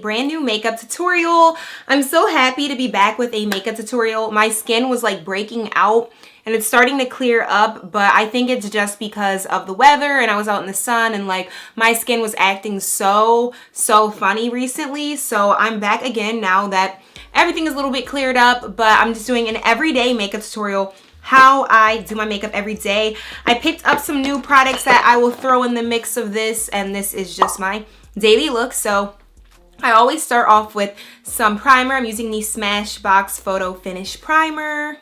brand new makeup tutorial. I'm so happy to be back with a makeup tutorial. My skin was like breaking out and it's starting to clear up, but I think it's just because of the weather and I was out in the sun and like my skin was acting so funny recently. So I'm back again now that everything is a little bit cleared up, but I'm just doing an everyday makeup tutorial, how I do my makeup every day. I picked up some new products that I will throw in the mix of this, and this is just my daily look. So I always start off with some primer. I'm using the Smashbox Photo Finish Primer.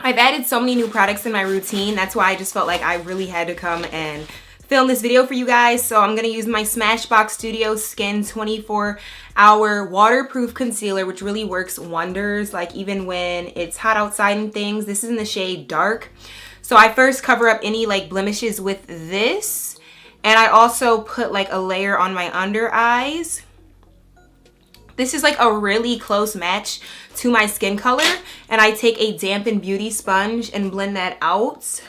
I've added so many new products in my routine. That's why I just felt like I really had to come and film this video for you guys. So I'm going to use my Smashbox Studio Skin 24-hour waterproof concealer, which really works wonders, like even when it's hot outside and things. This is in the shade Dark. So I first cover up any like blemishes with this, and I also put like a layer on my under eyes. This is like a really close match to my skin color, and I take a dampened beauty sponge and blend that out.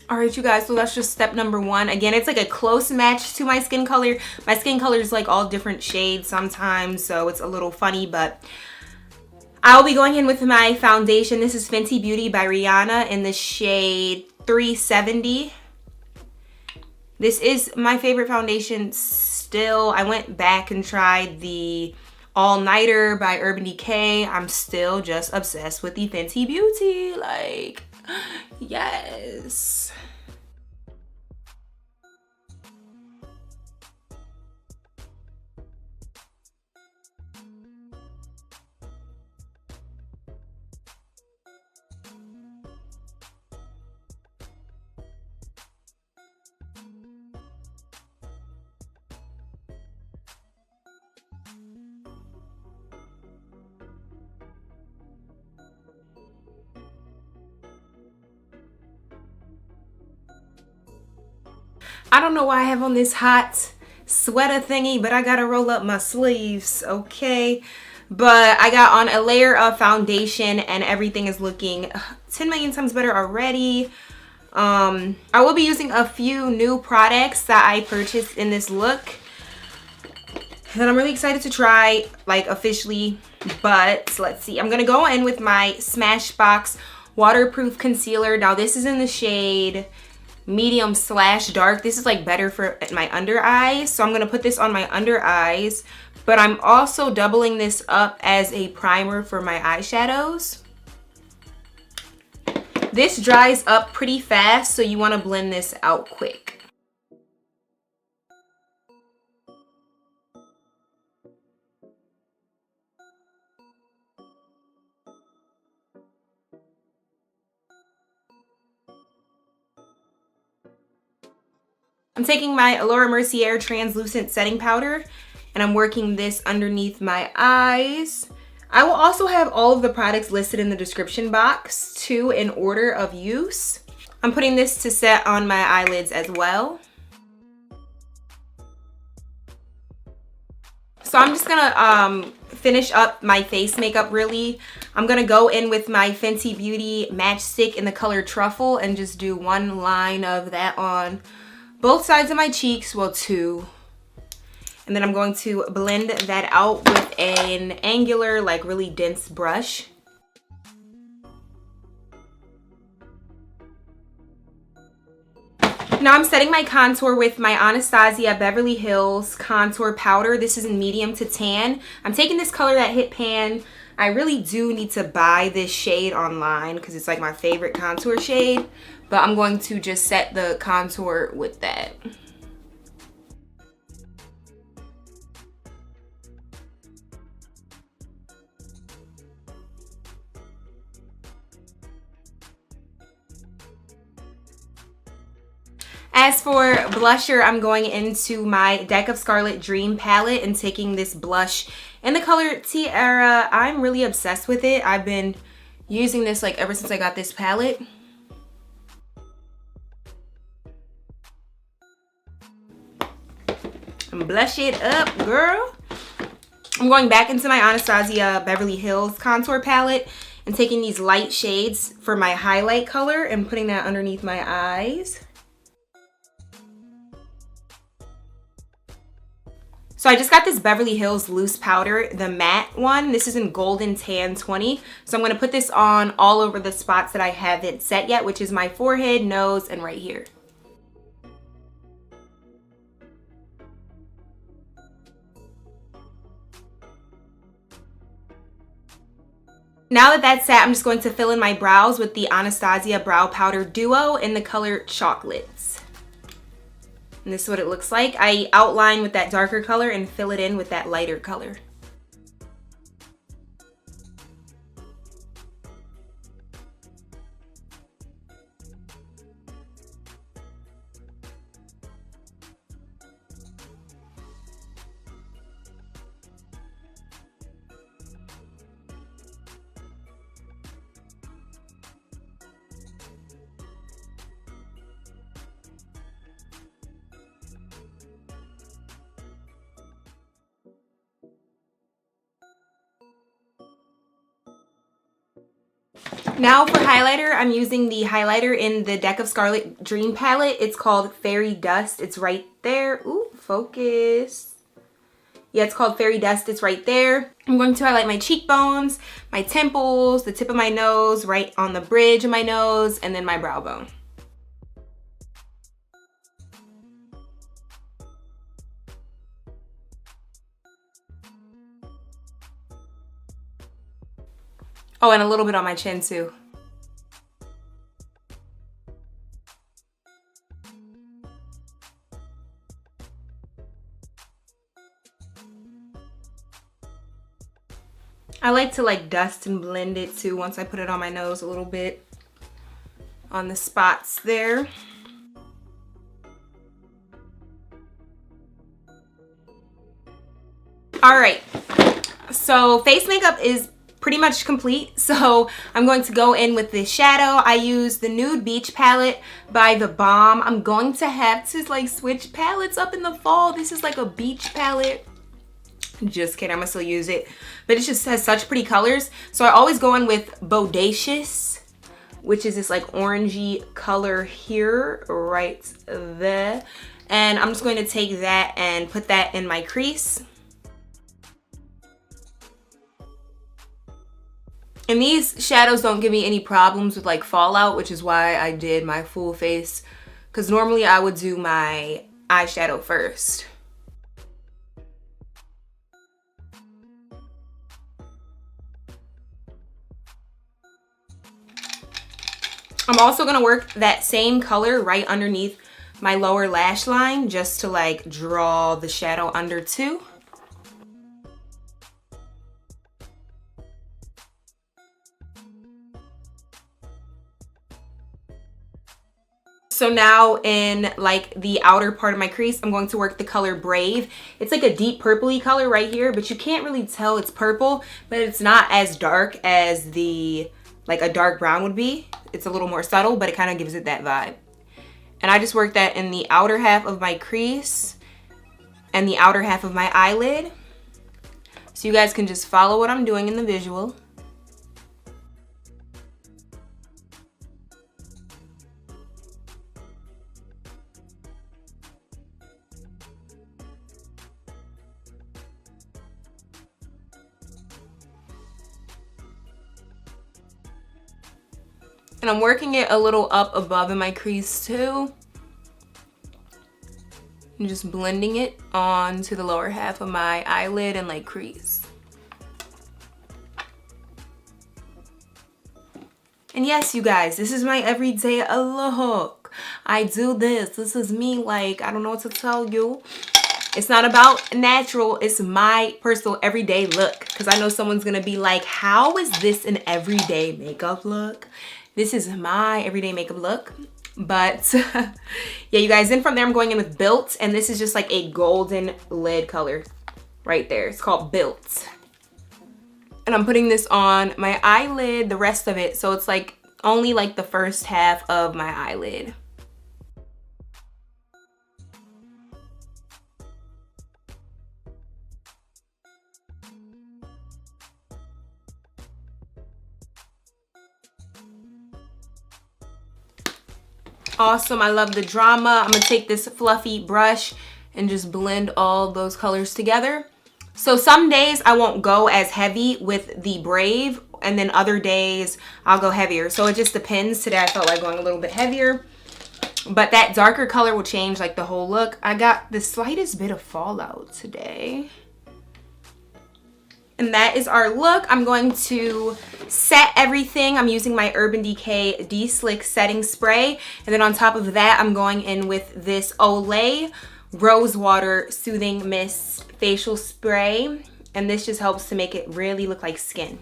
All right, you guys, so that's just step number one. Again, it's like a close match to my skin color. My skin color is like all different shades sometimes, so it's a little funny, but I'll be going in with my foundation. This is Fenty Beauty by Rihanna in the shade 370. This is my favorite foundation still. I went back and tried the All Nighter by Urban Decay. I'm still just obsessed with the Fenty Beauty. Like, yes. I don't know why I have on this hot sweater thingy, but I gotta roll up my sleeves, okay? But I got on a layer of foundation and everything is looking 10 million times better already. I will be using a few new products that I purchased in this look that I'm really excited to try, like officially. But let's see, I'm gonna go in with my Smashbox waterproof concealer. Now this is in the shade medium/dark. This is like better for my under eyes, so I'm gonna put this on my under eyes, but I'm also doubling this up as a primer for my eyeshadows. This dries up pretty fast, so you want to blend this out quick. I'm taking my Laura Mercier translucent setting powder and I'm working this underneath my eyes. I will also have all of the products listed in the description box too, in order of use. I'm putting this to set on my eyelids as well. So I'm just gonna finish up my face makeup really. I'm gonna go in with my Fenty Beauty matchstick in the color Truffle and just do one line of that on both sides of my cheeks, well, two. And then I'm going to blend that out with an angular, like really dense brush. Now I'm setting my contour with my Anastasia Beverly Hills contour powder. This is in medium to tan. I'm taking this color that hit pan. I really do need to buy this shade online because it's like my favorite contour shade. But I'm going to just set the contour with that. As for blusher, I'm going into my Deck of Scarlet Dream palette and taking this blush in the color Tiara. I'm really obsessed with it. I've been using this like ever since I got this palette. And blush it up, girl. I'm going back into my Anastasia Beverly Hills contour palette and taking these light shades for my highlight color and putting that underneath my eyes. So I just got this Beverly Hills loose powder, the matte one. This is in Golden Tan 20. So I'm gonna put this on all over the spots that I haven't set yet, which is my forehead, nose, and right here. Now that that's set, I'm just going to fill in my brows with the Anastasia Brow Powder Duo in the color Chocolates. And this is what it looks like. I outline with that darker color and fill it in with that lighter color. Now for highlighter, I'm using the highlighter in the Deck of Scarlet Dream palette. It's called Fairy Dust. It's right there. Ooh, focus. Yeah, it's called Fairy Dust. It's right there. I'm going to highlight my cheekbones, my temples, the tip of my nose, right on the bridge of my nose, and then my brow bone. Oh, and a little bit on my chin too. I like to like dust and blend it too once I put it on my nose a little bit on the spots there. All right, so face makeup is pretty much complete. So I'm going to go in with this shadow. I use the Nude Beach palette by The Balm. I'm going to have to like switch palettes up in the fall. This is like a beach palette. Just kidding, I'm gonna still use it. But it just has such pretty colors. So I always go in with Bodacious, which is this like orangey color here, right there. And I'm just going to take that and put that in my crease. And these shadows don't give me any problems with like fallout, which is why I did my full face. Because normally I would do my eyeshadow first. I'm also gonna work that same color right underneath my lower lash line just to like draw the shadow under too. So now in like the outer part of my crease, I'm going to work the color Brave. It's like a deep purpley color right here, but you can't really tell it's purple, but it's not as dark as the like a dark brown would be. It's a little more subtle, but it kind of gives it that vibe. And I just work that in the outer half of my crease and the outer half of my eyelid. So you guys can just follow what I'm doing in the visual. And I'm working it a little up above in my crease too. I'm just blending it onto the lower half of my eyelid and like crease. And yes, you guys, this is my everyday look. I do this. This is me. Like, I don't know what to tell you. It's not about natural. It's my personal everyday look. Because I know someone's going to be like, how is this an everyday makeup look? This is my everyday makeup look. But yeah, you guys, then from there I'm going in with Built, and this is just like a golden lid color right there. It's called Built. And I'm putting this on my eyelid, the rest of it, so it's like only like the first half of my eyelid. Awesome. I love the drama. I'm gonna take this fluffy brush and just blend all those colors together. So some days I won't go as heavy with the Brave, and then other days I'll go heavier. So it just depends. Today I felt like going a little bit heavier, but that darker color will change like the whole look. I got the slightest bit of fallout today. And that is our look. I'm going to set everything. I'm using my Urban Decay De-Slick Setting Spray. And then on top of that, I'm going in with this Olay Rose Water Soothing Mist Facial Spray. And this just helps to make it really look like skin.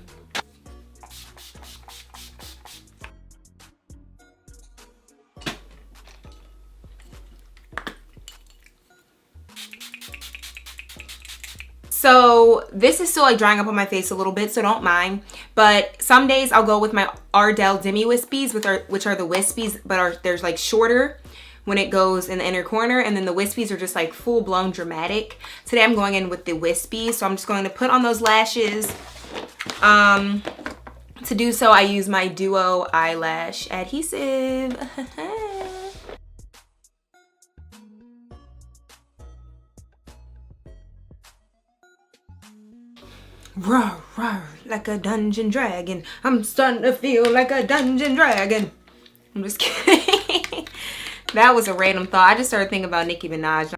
So this is still like drying up on my face a little bit, so don't mind. But some days I'll go with my Ardell Demi Wispies, which are the wispies, but there's like shorter when it goes in the inner corner, and then the wispies are just like full blown dramatic. Today I'm going in with the wispies, so I'm just going to put on those lashes. To do so, I use my Duo eyelash adhesive. Roar, roar, like a dungeon dragon. I'm starting to feel like a dungeon dragon. I'm just kidding. That was a random thought. I just started thinking about Nicki Minaj.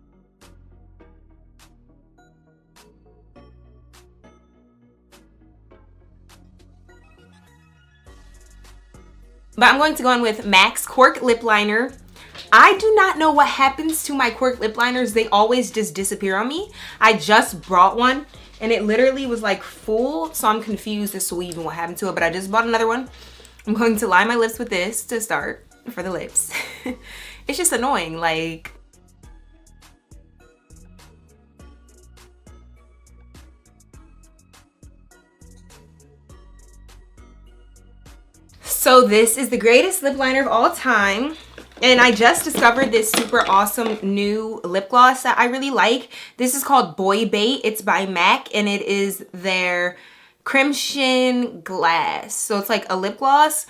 But I'm going to go in with MAC's Cork Lip Liner. I do not know what happens to my Cork lip liners. They always just disappear on me. I just brought one and it literally was like full, so I'm confused as to even what happened to it, but I just bought another one. I'm going to line my lips with this to start for the lips. It's just annoying, like. So this is the greatest lip liner of all time. And I just discovered this super awesome new lip gloss that I really like. This is called Boy Bait. It's by MAC and it is their Crimson Glass. So it's like a lip gloss,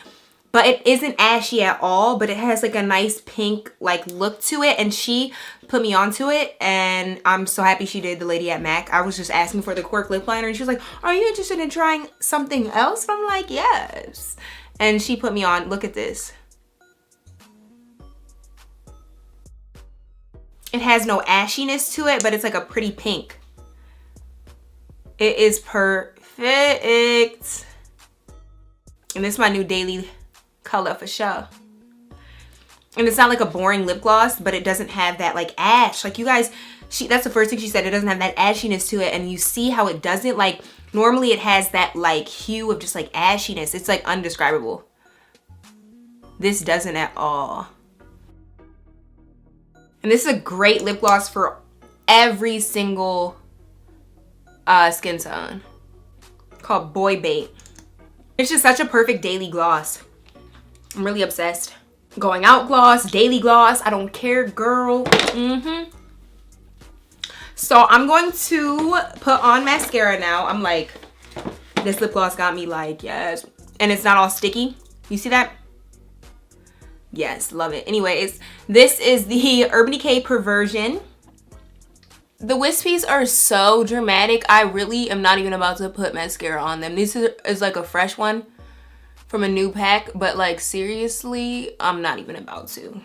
but it isn't ashy at all, but it has like a nice pink like look to it, and she put me onto it and I'm so happy she did, the lady at MAC. I was just asking for the Cork lip liner and she was like, are you interested in trying something else? And I'm like, yes. And she put me on. Look at this. It has no ashiness to it, but it's like a pretty pink. It is perfect. And this is my new daily color for sure. And it's not like a boring lip gloss, but it doesn't have that like ash. Like you guys, that's the first thing she said. It doesn't have that ashiness to it. And you see how it doesn't, like normally it has that like hue of just like ashiness. It's like undescribable. This doesn't at all. And this is a great lip gloss for every single skin tone. Called Boy Bait. It's just such a perfect daily gloss. I'm really obsessed. Going out gloss, daily gloss, I don't care, girl. So I'm going to put on mascara now. I'm like, this lip gloss got me like, yes. And it's not all sticky. You see that? Yes, love it. Anyways, this is the Urban Decay Perversion. The wispies are so dramatic. I really am not even about to put mascara on them. This is like a fresh one from a new pack, but like seriously, I'm not even about to.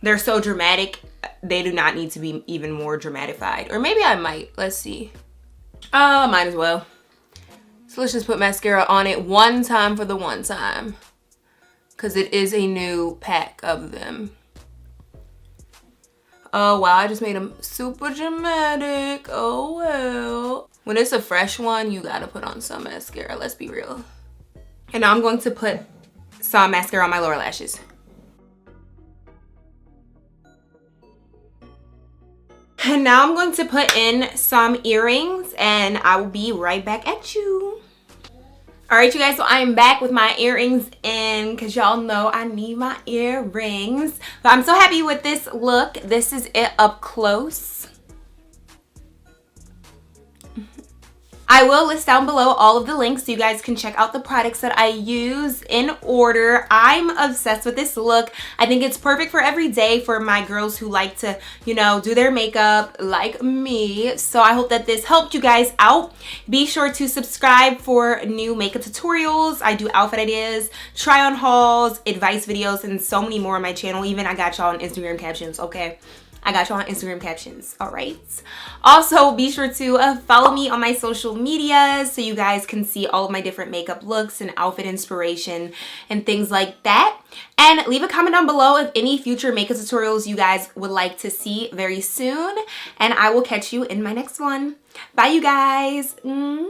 They're so dramatic. They do not need to be even more dramatified. Or maybe I might. Let's see. Might as well. So let's just put mascara on it one time for the one time, because it is a new pack of them. Oh wow, I just made them super dramatic. Oh well. When it's a fresh one, you gotta put on some mascara, let's be real. And now I'm going to put some mascara on my lower lashes. And now I'm going to put in some earrings and I will be right back at you. All right, you guys, so I am back with my earrings in because y'all know I need my earrings. But I'm so happy with this look. This is it up close. I will list down below all of the links so you guys can check out the products that I use in order. I'm obsessed with this look. I think it's perfect for every day for my girls who like to, you know, do their makeup like me. So I hope that this helped you guys out. Be sure to subscribe for new makeup tutorials. I do outfit ideas, try on hauls, advice videos, and so many more on my channel. Even I got y'all on Instagram captions, okay? I got you on Instagram captions, all right? Also, be sure to follow me on my social medias so you guys can see all of my different makeup looks and outfit inspiration and things like that. And leave a comment down below of any future makeup tutorials you guys would like to see very soon. And I will catch you in my next one. Bye, you guys. Mwah.